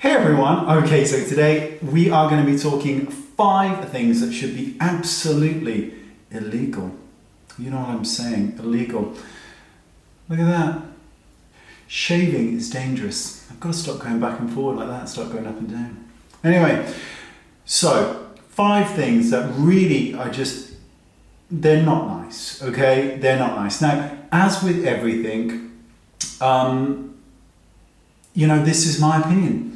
Hey everyone, okay, so today we are going to be talking 5 things that should be absolutely illegal. You know what I'm saying, illegal. Look at that. Shaving is dangerous. I've got to stop going back and forward like that, start going up and down. Anyway, so 5 things that really are just, they're not nice, okay? They're not nice. Now, as with everything, this is my opinion.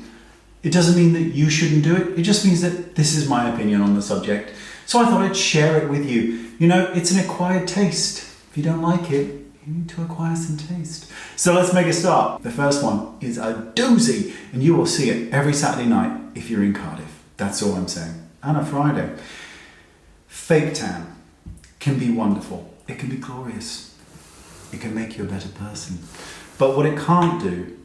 It doesn't mean that you shouldn't do it. It just means that this is my opinion on the subject. So I thought I'd share it with you. You know, it's an acquired taste. If you don't like it, you need to acquire some taste. So let's make a start. The first one is a doozy, and you will see it every Saturday night if you're in Cardiff. That's all I'm saying. And a Friday. Fake tan can be wonderful. It can be glorious. It can make you a better person. But what it can't do,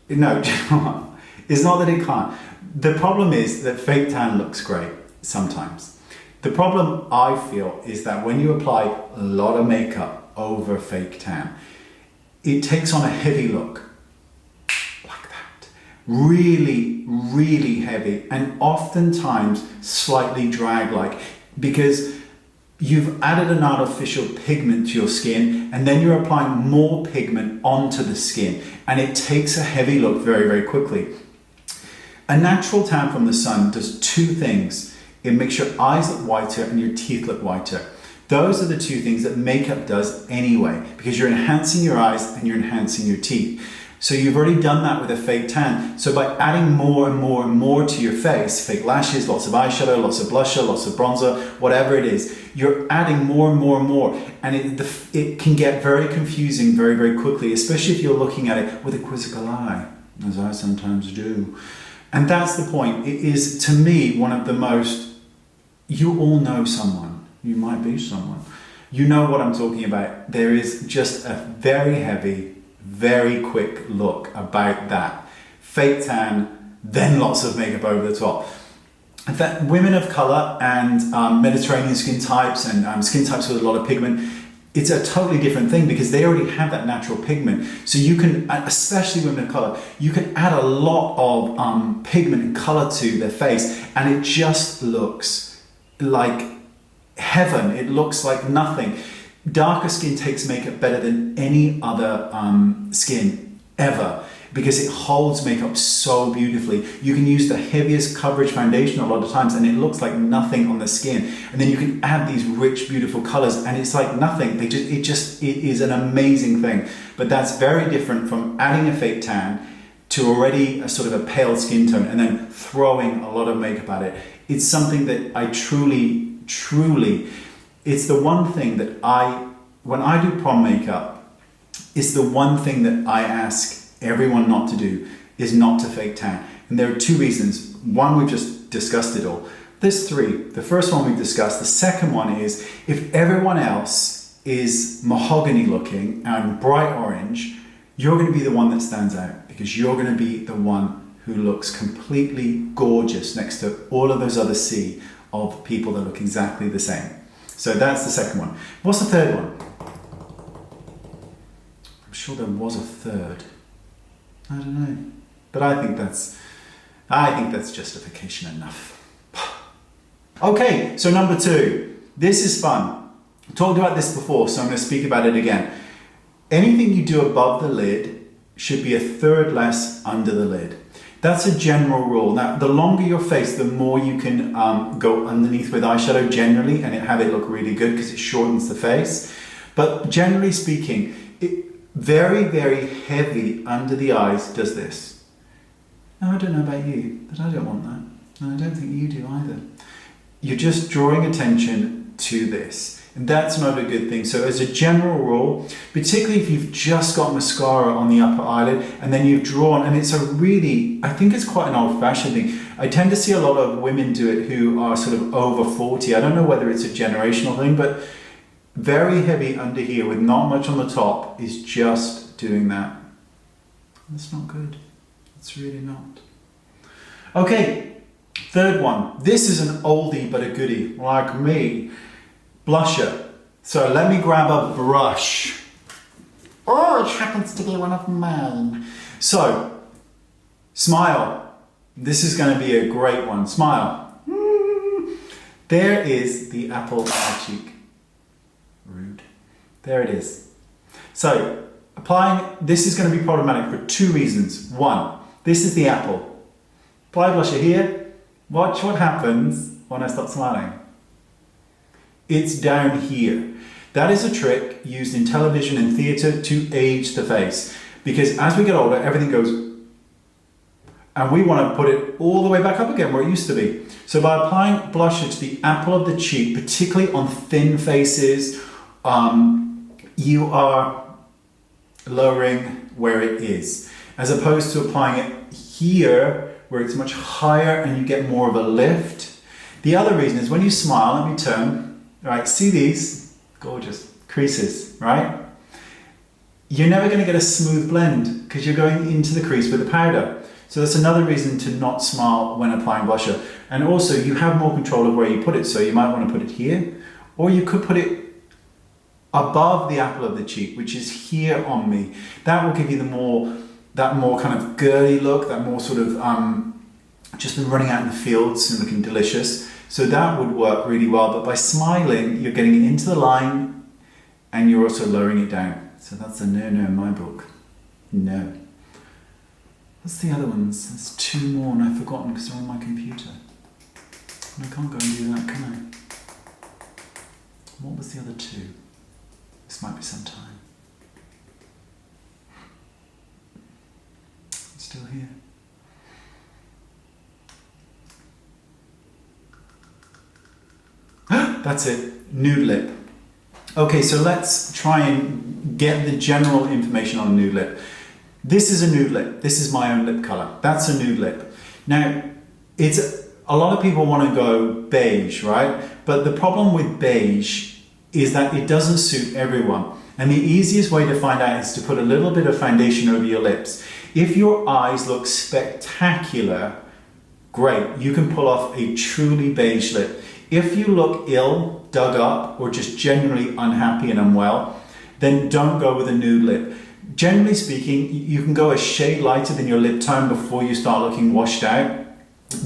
no, do you know what? It's not that it can't. The problem is that fake tan looks great sometimes. The problem I feel is that when you apply a lot of makeup over fake tan, it takes on a heavy look like that. Really, really heavy, and oftentimes slightly drag-like, because you've added an artificial pigment to your skin and then you're applying more pigment onto the skin, and it takes a heavy look very, very quickly. A natural tan from the sun does 2 things. It makes your eyes look whiter and your teeth look whiter. Those are the 2 things that makeup does anyway, because you're enhancing your eyes and you're enhancing your teeth. So you've already done that with a fake tan. So by adding more and more and more to your face, fake lashes, lots of eyeshadow, lots of blusher, lots of bronzer, whatever it is, you're adding more and more and more. And it can get very confusing very, very quickly, especially if you're looking at it with a quizzical eye, as I sometimes do. And that's the point. It is, to me, one of the most, you all know someone, you might be someone, you know what I'm talking about. There is just a very heavy, very quick look about that. Fake tan, then lots of makeup over the top. In fact, women of colour and Mediterranean skin types and skin types with a lot of pigment, it's a totally different thing because they already have that natural pigment. So you can, especially women of colour, you can add a lot of pigment and colour to their face, and it just looks like heaven. It looks like nothing. Darker skin takes makeup better than any other skin ever, because it holds makeup so beautifully. You can use the heaviest coverage foundation a lot of times and it looks like nothing on the skin. And then you can add these rich, beautiful colors and it's like nothing. It is an amazing thing. But that's very different from adding a fake tan to already a sort of a pale skin tone and then throwing a lot of makeup at it. It's something that I truly, it's the one thing that when I do prom makeup, it's the one thing that I ask everyone not to do, is not to fake tan. And there are 2 reasons. One, we've just discussed it all. There's 3. The first one we've discussed. The second one is, if everyone else is mahogany looking and bright orange, you're going to be the one that stands out, because you're going to be the one who looks completely gorgeous next to all of those other sea of people that look exactly the same. So that's the second one. What's the third one? I'm sure there was a third. I don't know, but I think that's justification enough. Okay, so number 2. This is fun. I talked about this before, so I'm going to speak about it again. Anything you do above the lid should be a third less under the lid. That's a general rule. Now, the longer your face, the more you can go underneath with eyeshadow generally and have it look really good because it shortens the face. But generally speaking, very, very heavy under the eyes does this. Now, I don't know about you, but I don't want that. And I don't think you do either. You're just drawing attention to this. And that's not a good thing. So as a general rule, particularly if you've just got mascara on the upper eyelid and then you've drawn, and it's I think it's quite an old-fashioned thing. I tend to see a lot of women do it who are sort of over 40. I don't know whether it's a generational thing, but very heavy under here with not much on the top is just doing that. That's not good. It's really not. Okay, third one. This is an oldie but a goodie, like me. Blusher. So let me grab a brush. Oh, it happens to be one of mine. So, smile. This is going to be a great one. Smile. There is the apple on my cheek. Rude. There it is. So, applying, this is going to be problematic for two reasons. One, this is the apple. Apply blusher here. Watch what happens when I start smiling. It's down here. That is a trick used in television and theatre to age the face. Because as we get older, everything goes, and we want to put it all the way back up again where it used to be. So by applying blusher to the apple of the cheek, particularly on thin faces, you are lowering where it is, as opposed to applying it here where it's much higher and you get more of a lift. The other reason is when you smile, let me turn, right, see these gorgeous creases, right? You're never going to get a smooth blend because you're going into the crease with the powder. So that's another reason to not smile when applying blusher. And also you have more control of where you put it, so you might want to put it here, or you could put it above the apple of the cheek, which is here on me. That will give you that more kind of girly look, that more sort of just been running out in the fields and looking delicious. So that would work really well, but by smiling, you're getting it into the line and you're also lowering it down. So that's a no-no in my book. No. What's the other ones? There's two more and I've forgotten because they're on my computer. And I can't go and do that, can I? What was the other two? This might be some time. It's still here. That's it, nude lip. Okay, so let's try and get the general information on a nude lip. This is a nude lip. This is my own lip color. That's a nude lip. Now, a lot of people want to go beige, right? But the problem with beige is that it doesn't suit everyone. And the easiest way to find out is to put a little bit of foundation over your lips. If your eyes look spectacular, great, you can pull off a truly beige lip. If you look ill, dug up, or just generally unhappy and unwell, then don't go with a nude lip. Generally speaking, you can go a shade lighter than your lip tone before you start looking washed out.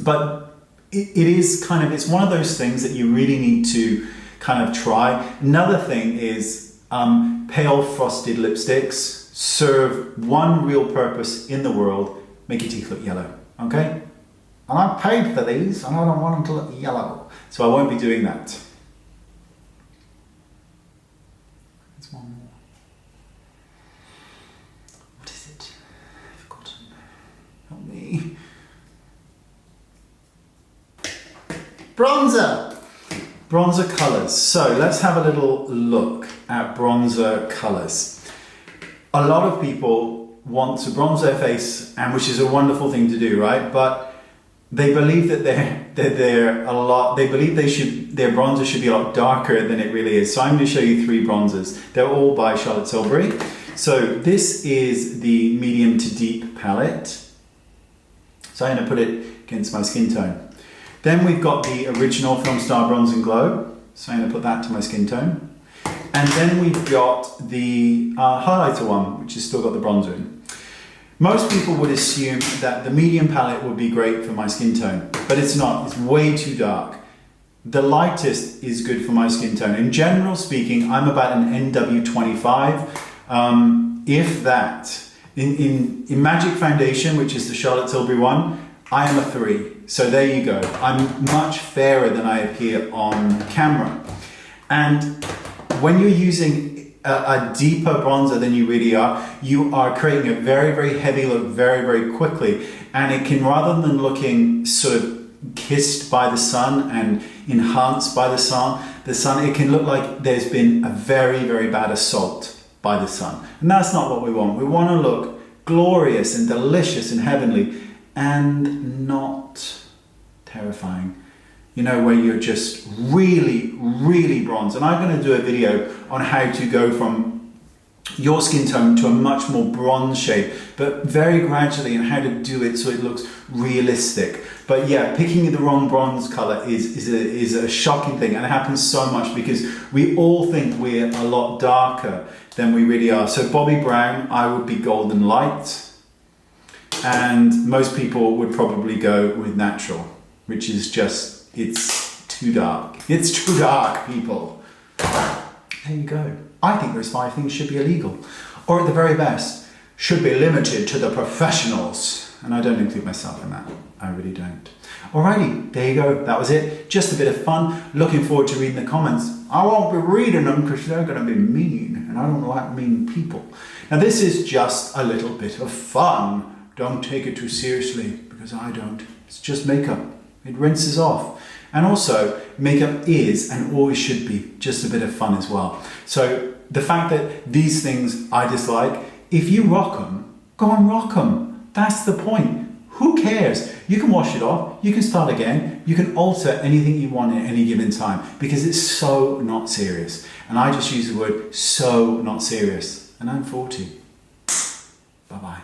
But it is kind of, it's one of those things that you really need to kind of try. Another thing is pale frosted lipsticks serve one real purpose in the world: make your teeth look yellow, okay? And I paid for these and I don't want them to look yellow. So I won't be doing that. There's one more. What is it? I've forgotten. Help me. Bronzer! Bronzer colours. So let's have a little look at bronzer colours. A lot of people want to bronze their face, and which is a wonderful thing to do, right? But they believe that they're a lot. They believe their bronzer should be a lot darker than it really is. So I'm going to show you three bronzers. They're all by Charlotte Tilbury. So this is the medium to deep palette. So I'm going to put it against my skin tone. Then we've got the original Film Star Bronze and Glow. So I'm going to put that to my skin tone. And then we've got the highlighter one, which has still got the bronzer in. Most people would assume that the medium palette would be great for my skin tone, but it's not. It's way too dark. The lightest is good for my skin tone. In general speaking, I'm about an NW25, if that. In Magic Foundation, which is the Charlotte Tilbury one, I am a 3. So there you go. I'm much fairer than I appear on camera. And when you're using a deeper bronzer than you really are, you are creating a very, very heavy look very, very quickly. And it can, rather than looking sort of kissed by the sun and enhanced by the sun, it can look like there's been a very, very bad assault by the sun. And that's not what we want. We want to look glorious and delicious and heavenly and not terrifying. You know, where you're just really, really bronze. And I'm going to do a video on how to go from your skin tone to a much more bronze shade, but very gradually, and how to do it so it looks realistic. But yeah, picking the wrong bronze color is a shocking thing, and it happens so much because we all think we're a lot darker than we really are. So Bobbi Brown, I would be Golden Light. And most people would probably go with natural, which is just, it's too dark. It's too dark, people. There you go. I think those 5 things should be illegal. Or at the very best, should be limited to the professionals. And I don't include myself in that. I really don't. Alrighty, there you go. That was it. Just a bit of fun. Looking forward to reading the comments. I won't be reading them because they're going to be mean. And I don't like mean people. Now this is just a little bit of fun. Don't take it too seriously, because I don't. It's just makeup. It rinses off. And also, makeup is and always should be just a bit of fun as well. So the fact that these things I dislike, if you rock them, go and rock them. That's the point. Who cares? You can wash it off, you can start again, you can alter anything you want at any given time, because it's so not serious. And I just use the word so not serious. And I'm 40. Bye-bye.